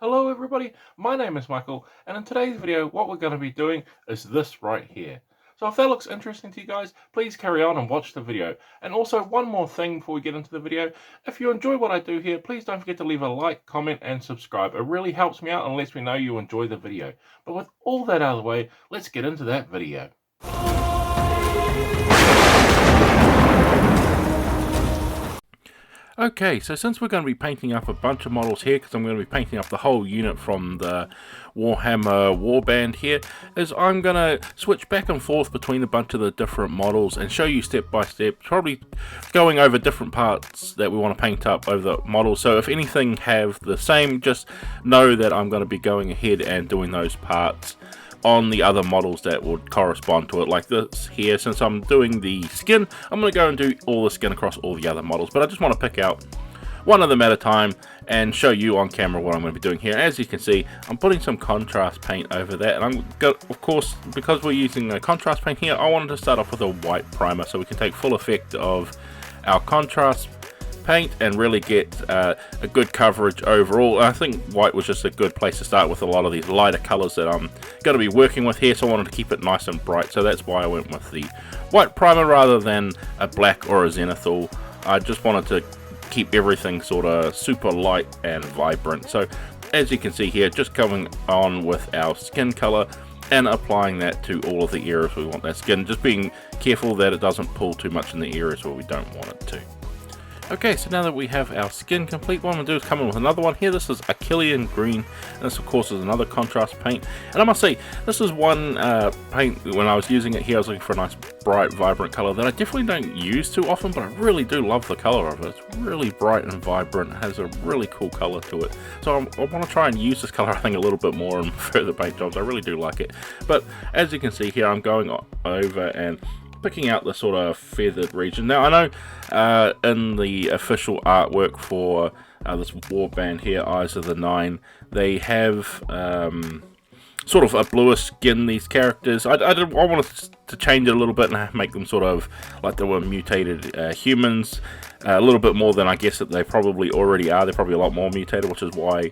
Hello everybody, my name is Michael, and in today's video what we're going to be doing is this right here. So if that looks interesting to you guys, please carry on and watch the video. And also one more thing before we get into the video, if you enjoy what I do here, please don't forget to leave a like, comment and subscribe. It really helps me out and lets me know you enjoy the video. But with all that out of the way, let's get into that video. Okay, so since we're going to be painting up a bunch of models here, because I'm going to be painting up the whole unit from the Warhammer Warband here, is I'm going to switch back and forth between a bunch of the different models and show you step by step, probably going over different parts that we want to paint up over the model. So if anything have the same, just know that I'm going to be going ahead and doing those parts on the other models that would correspond to it, like this here. Since I'm doing the skin, I'm going to go and do all the skin across all the other models, but I just want to pick out one of them at a time and show you on camera what I'm going to be doing here. As you can see, I'm putting some contrast paint over that, and I'm going to, of course, because we're using a contrast paint here, I wanted to start off with a white primer so we can take full effect of our contrast paint and really get a good coverage overall. I think white was just a good place to start with a lot of these lighter colors that I'm going to be working with here, so I wanted to keep it nice and bright, so that's why I went with the white primer rather than a black or a zenithal. I just wanted to keep everything sort of super light and vibrant. So as you can see here, just coming on with our skin color and applying that to all of the areas we want that skin, just being careful that it doesn't pull too much in the areas where we don't want it to. Okay, so now that we have our skin complete, what I'm going to do is come in with another one here. This is akhelian green, and this of course is another contrast paint. And I must say, this is one paint, when I was using it here, I was looking for a nice bright, vibrant color that I definitely don't use too often, but I really do love the color of it. It's really bright and vibrant, it has a really cool color to it. So I want to try and use this color, I think, a little bit more in further paint jobs. I really do like it. But as you can see here, I'm going over and picking out the sort of feathered region. Now I know in the official artwork for this warband here, Eyes of the Nine, they have sort of a bluer skin, these characters. I wanted to change it a little bit and make them sort of like they were mutated humans, a little bit more than I guess that they probably already are. They're probably a lot more mutated, which is why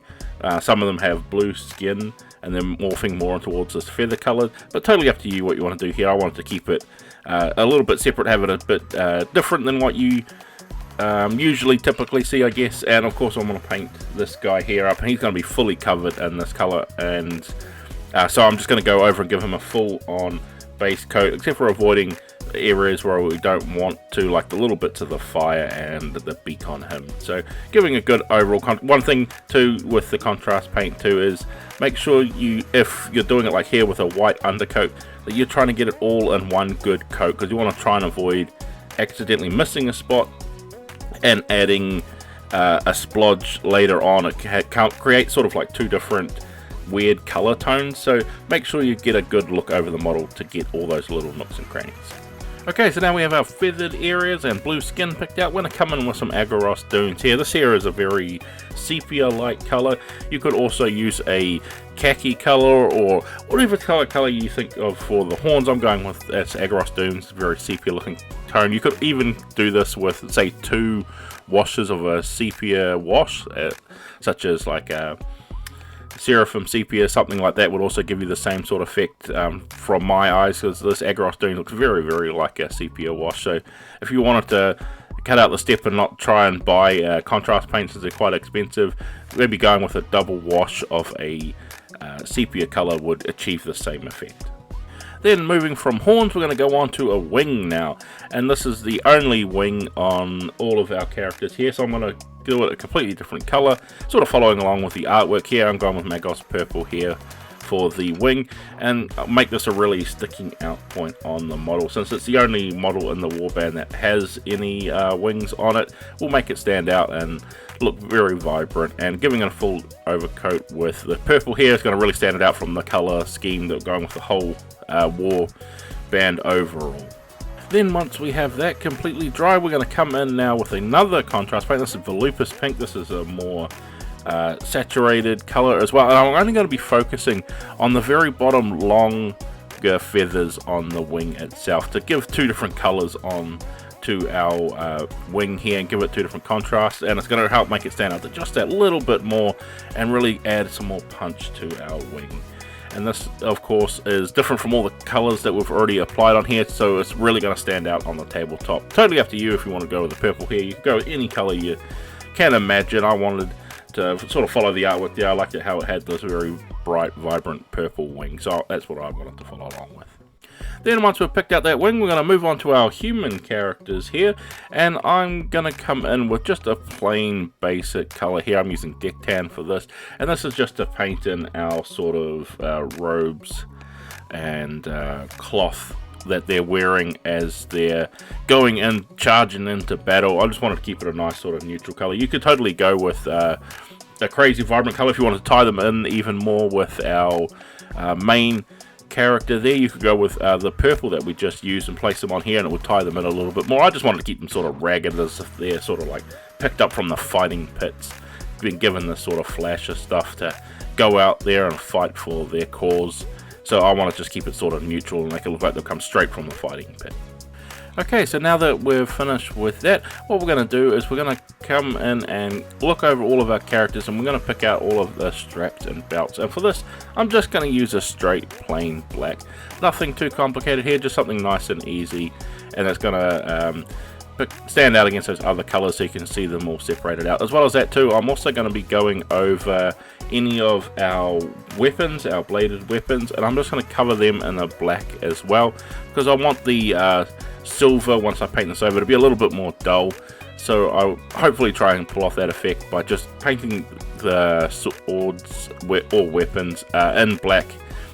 some of them have blue skin and then morphing more towards this feather color. But totally up to you what you want to do here. I wanted to keep it a little bit separate, have it a bit different than what you usually typically see, I guess. And of course I'm going to paint this guy here up, and he's going to be fully covered in this color, and so I'm just going to go over and give him a full on base coat, except for avoiding areas where we don't want to, like the little bits of the fire and the beak on him. So giving a good overall one thing too with the contrast paint too is make sure you, if you're doing it like here with a white undercoat, that you're trying to get it all in one good coat, because you want to try and avoid accidentally missing a spot and adding a splodge later on. It can create sort of like two different weird color tones, so make sure you get a good look over the model to get all those little nooks and crannies. Okay, so now we have our feathered areas and blue skin picked out. We're going to come in with some aggros dunes here. This here is a very sepia-like color. You could also use a khaki color or whatever color you think of for the horns. I'm going with that's aggros dunes, very sepia-looking tone. You could even do this with, say, 2 washes of a sepia wash, such as like a Seraphim Sepia, something like that would also give you the same sort of effect from my eyes, because this aggros dune looks very, very like a sepia wash. So if you wanted to cut out the step and not try and buy contrast paints, as they're quite expensive, maybe going with a double wash of a sepia color would achieve the same effect. Then moving from horns, we're going to go on to a wing now, and this is the only wing on all of our characters here, so I'm going to do it a completely different color, sort of following along with the artwork here. I'm going with magos purple here for the wing, and I'll make this a really sticking out point on the model. Since it's the only model in the warband that has any wings on it, we'll make it stand out and look very vibrant, and giving it a full overcoat with the purple here is going to really stand it out from the color scheme that going with the whole war band overall. Then once we have that completely dry, we're going to come in now with another contrast paint. This is volupus pink. This is a more saturated color as well, and I'm only going to be focusing on the very bottom longer feathers on the wing itself to give 2 different colors on to our wing here and give it 2 different contrasts, and it's going to help make it stand out just that little bit more and really add some more punch to our wing. And this, of course, is different from all the colors that we've already applied on here, so it's really going to stand out on the tabletop. Totally up to you if you want to go with the purple here. You can go with any color you can imagine. I wanted to sort of follow the artwork there. I liked it how it had this very bright, vibrant purple wing, so that's what I wanted to follow along with. Then once we've picked out that wing, we're going to move on to our human characters here, and I'm going to come in with just a plain basic color here. I'm using deck tan for this, and this is just to paint in our sort of robes and cloth that they're wearing as they're going in, charging into battle. I just wanted to keep it a nice sort of neutral color. You could totally go with a crazy vibrant color if you want to tie them in even more with our main character there. You could go with the purple that we just used and place them on here, and it would tie them in a little bit more. I just wanted to keep them sort of ragged, as if they're sort of like picked up from the fighting pits, been given this sort of flash of stuff to go out there and fight for their cause. So I want to just keep it sort of neutral and make it look like they've come straight from the fighting pit. Okay, so now that we're finished with that, what we're going to do is we're going to come in and look over all of our characters, and we're going to pick out all of the straps and belts. And for this, I'm just going to use a straight plain black. Nothing too complicated here, just something nice and easy, and it's going to stand out against those other colors so you can see them all separated out. As well as that too, I'm also going to be going over any of our weapons, our bladed weapons, and I'm just going to cover them in a black as well, because I want the silver, once I paint this over, to be a little bit more dull. So I'll hopefully try and pull off that effect by just painting the swords or weapons in black,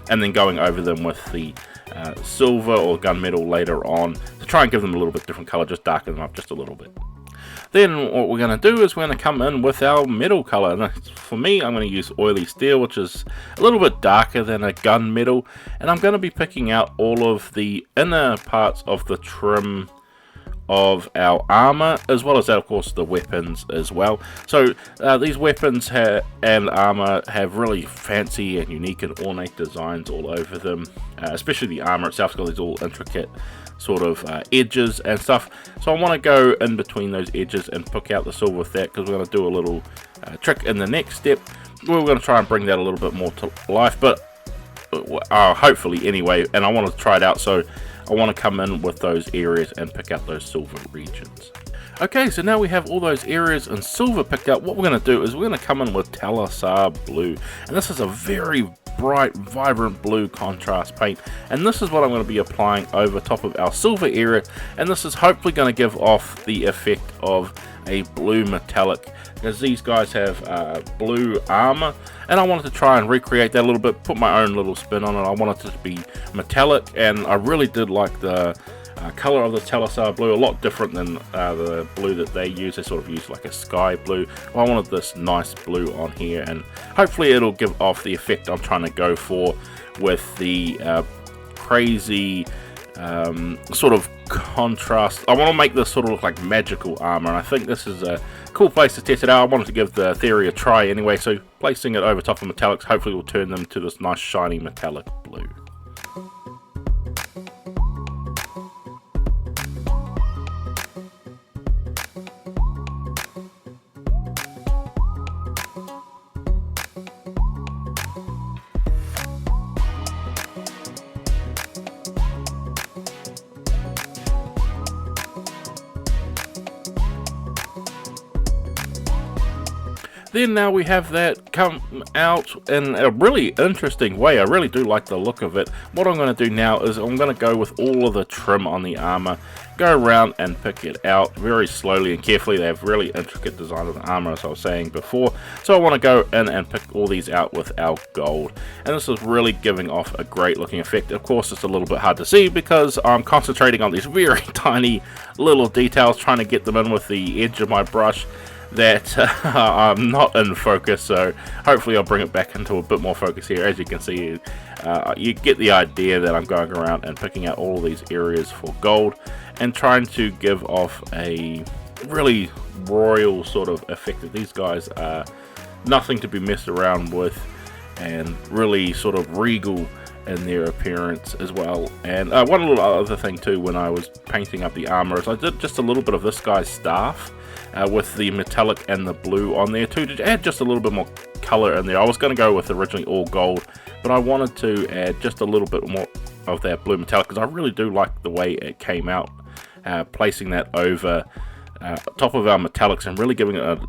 and then going over them with the silver or gunmetal later on to try and give them a little bit different color, just darken them up just a little bit. Then what we're going to do is we're going to come in with our metal color. Now, for me, I'm going to use oily steel, which is a little bit darker than a gunmetal, and I'm going to be picking out all of the inner parts of the trim of our armor, as well as that, of course, the weapons as well. So these weapons and armor have really fancy and unique and ornate designs all over them, especially the armor itself. It's got these all intricate sort of edges and stuff, so I want to go in between those edges and pick out the silver with that, because we're going to do a little trick in the next step. We're going to try and bring that a little bit more to life, but hopefully anyway, and I want to try it out, so I want to come in with those areas and pick out those silver regions. Okay, so now we have all those areas in silver picked out. What we're going to do is we're going to come in with Talosar blue, and this is a very bright, vibrant blue contrast paint, and this is what I'm going to be applying over top of our silver area, and this is hopefully going to give off the effect of a blue metallic, because these guys have blue armor, and I wanted to try and recreate that a little bit, put my own little spin on it. I wanted it to be metallic, and I really did like the color of the Talosar blue, a lot different than the blue that they use. They sort of use like a sky blue. Well, I wanted this nice blue on here, and hopefully it'll give off the effect I'm trying to go for with the crazy sort of contrast. I want to make this sort of look like magical armor, and I think this is a cool place to test it out. I wanted to give the theory a try anyway, so placing it over top of metallics hopefully will turn them to this nice shiny metallic blue. Then now we have that come out in a really interesting way. I really do like the look of it. What I'm going to do now is I'm going to go with all of the trim on the armor, go around and pick it out very slowly and carefully. They have really intricate design of the armor, as I was saying before. So I want to go in and pick all these out with our gold. And this is really giving off a great looking effect. Of course, it's a little bit hard to see because I'm concentrating on these very tiny little details, trying to get them in with the edge of my brush that I'm not in focus, so hopefully I'll bring it back into a bit more focus here. As you can see, you get the idea that I'm going around and picking out all these areas for gold and trying to give off a really royal sort of effect that these guys are nothing to be messed around with, and really sort of regal in their appearance as well. And one little other thing too, when I was painting up the armor, is I did just a little bit of this guy's staff with the metallic and the blue on there too, to add just a little bit more color in there. I was going to go with originally all gold, but I wanted to add just a little bit more of that blue metallic, because I really do like the way it came out, placing that over top of our metallics and really giving it a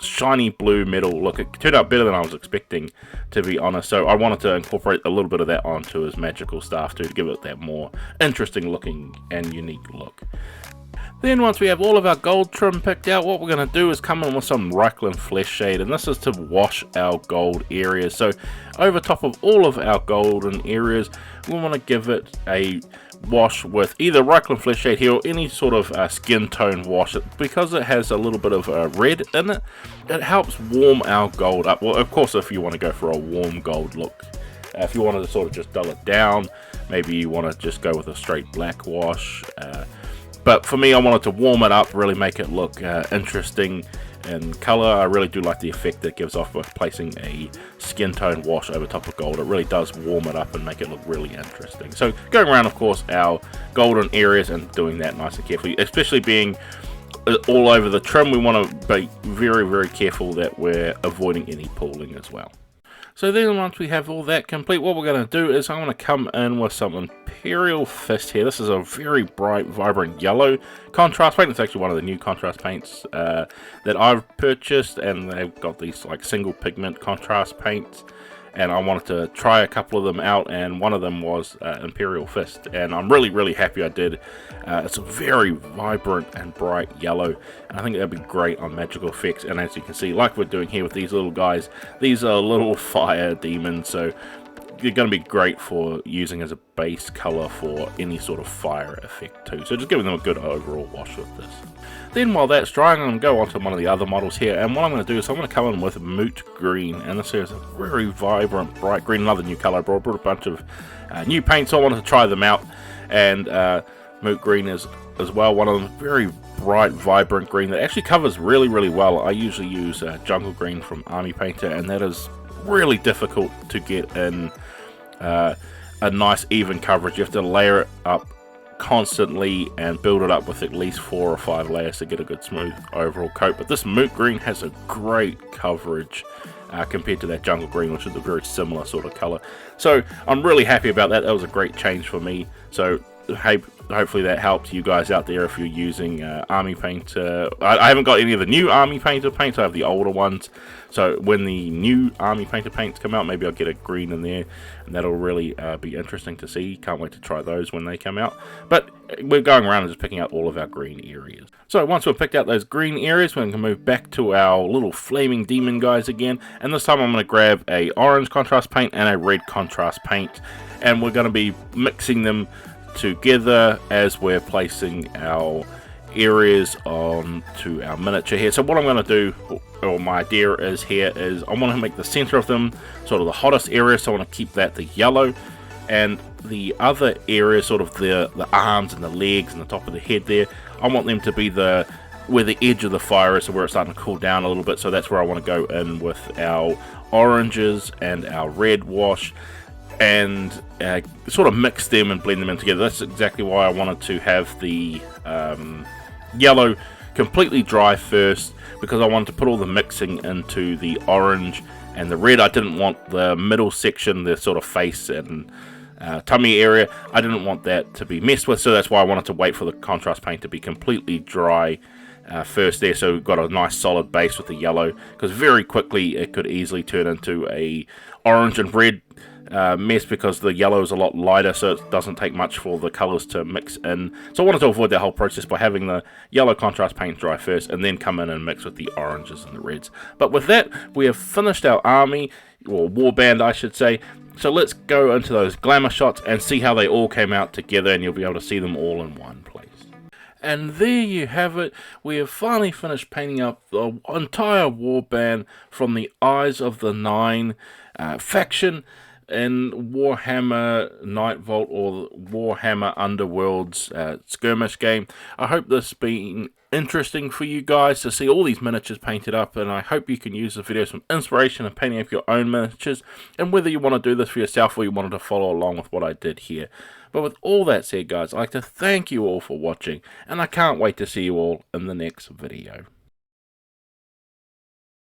shiny blue metal look. It turned out better than I was expecting, to be honest, so I wanted to incorporate a little bit of that onto his magical staff too, to give it that more interesting looking and unique look. Then once we have all of our gold trim picked out, what we're going to do is come in with some Reikland Flesh Shade, and this is to wash our gold areas. So over top of all of our golden areas, we want to give it a wash with either Reikland Flesh Shade here or any sort of skin tone wash. Because it has a little bit of red in it, it helps warm our gold up. Well, of course, if you want to go for a warm gold look. If you wanted to sort of just dull it down, maybe you want to just go with a straight black wash. But for me, I wanted to warm it up, really make it look interesting in color. I really do like the effect that it gives off with placing a skin tone wash over top of gold. It really does warm it up and make it look really interesting. So going around, of course, our golden areas and doing that nice and carefully, especially being all over the trim, we want to be very, very careful that we're avoiding any pooling as well. So then once we have all that complete, what we're going to do is I'm going to come in with some Imperial Fist here. This is a very bright, vibrant yellow contrast paint. It's actually one of the new contrast paints that I've purchased, and they've got these like single pigment contrast paints. And I wanted to try a couple of them out, and one of them was Imperial Fist, and I'm really, really happy I did. It's a very vibrant and bright yellow, and I think that'd be great on magical effects. And as you can see, like we're doing here with these little guys, these are little fire demons, so they're going to be great for using as a base color for any sort of fire effect too. So just giving them a good overall wash with this. Then while that's drying, I'm going to go on to one of the other models here, and what I'm going to do is I'm going to come in with Moot Green, and this is a very vibrant, bright green, another new color. I brought a bunch of new paints, so I wanted to try them out, and Moot Green is as well one of them, very bright, vibrant green that actually covers really, really well. I usually use Jungle Green from Army Painter, and that is really difficult to get in a nice even coverage. You have to layer it up constantly and build it up with at least 4 or 5 layers to get a good smooth overall coat. But this Moot Green has a great coverage compared to that Jungle Green, which is a very similar sort of color. So I'm really happy about that. That was a great change for me. So hey, hopefully that helps you guys out there if you're using Army Painter. I haven't got any of the new Army Painter paints. I have the older ones. So when the new Army Painter paints come out, maybe I'll get a green in there, and that'll really be interesting to see. Can't wait to try those when they come out. But we're going around and just picking out all of our green areas. So once we've picked out those green areas, we're going to move back to our little flaming demon guys again. And this time I'm going to grab a orange contrast paint and a red contrast paint, and we're going to be mixing them together as we're placing our areas onto our miniature here. So what I'm going to do, or my idea is here, is I want to make the center of them sort of the hottest area, so I want to keep that the yellow, and the other area, sort of the arms and the legs and the top of the head there, I want them to be where the edge of the fire is, so where it's starting to cool down a little bit. So that's where I want to go in with our oranges and our red wash, and sort of mix them and blend them in together. That's exactly why I wanted to have the yellow completely dry first, because I wanted to put all the mixing into the orange and the red. I didn't want the middle section, the sort of face and tummy area, I didn't want that to be messed with, so that's why I wanted to wait for the contrast paint to be completely dry first there, so we've got a nice solid base with the yellow, because very quickly it could easily turn into a orange and red mess, because the yellow is a lot lighter, so it doesn't take much for the colors to mix in. So I wanted to avoid that whole process by having the yellow contrast paint dry first and then come in and mix with the oranges and the reds. But with that, we have finished our army, or warband I should say. So let's go into those glamour shots and see how they all came out together, and you'll be able to see them all in one place. And there you have it. We have finally finished painting up the entire warband from the Eyes of the Nine faction. in Warhammer Night Vault or Warhammer Underworlds skirmish game. I hope this has been interesting for you guys to see all these miniatures painted up, and I hope you can use this video as some inspiration in painting up your own miniatures, and whether you want to do this for yourself or you wanted to follow along with what I did here. But with all that said, guys, I'd like to thank you all for watching, and I can't wait to see you all in the next video.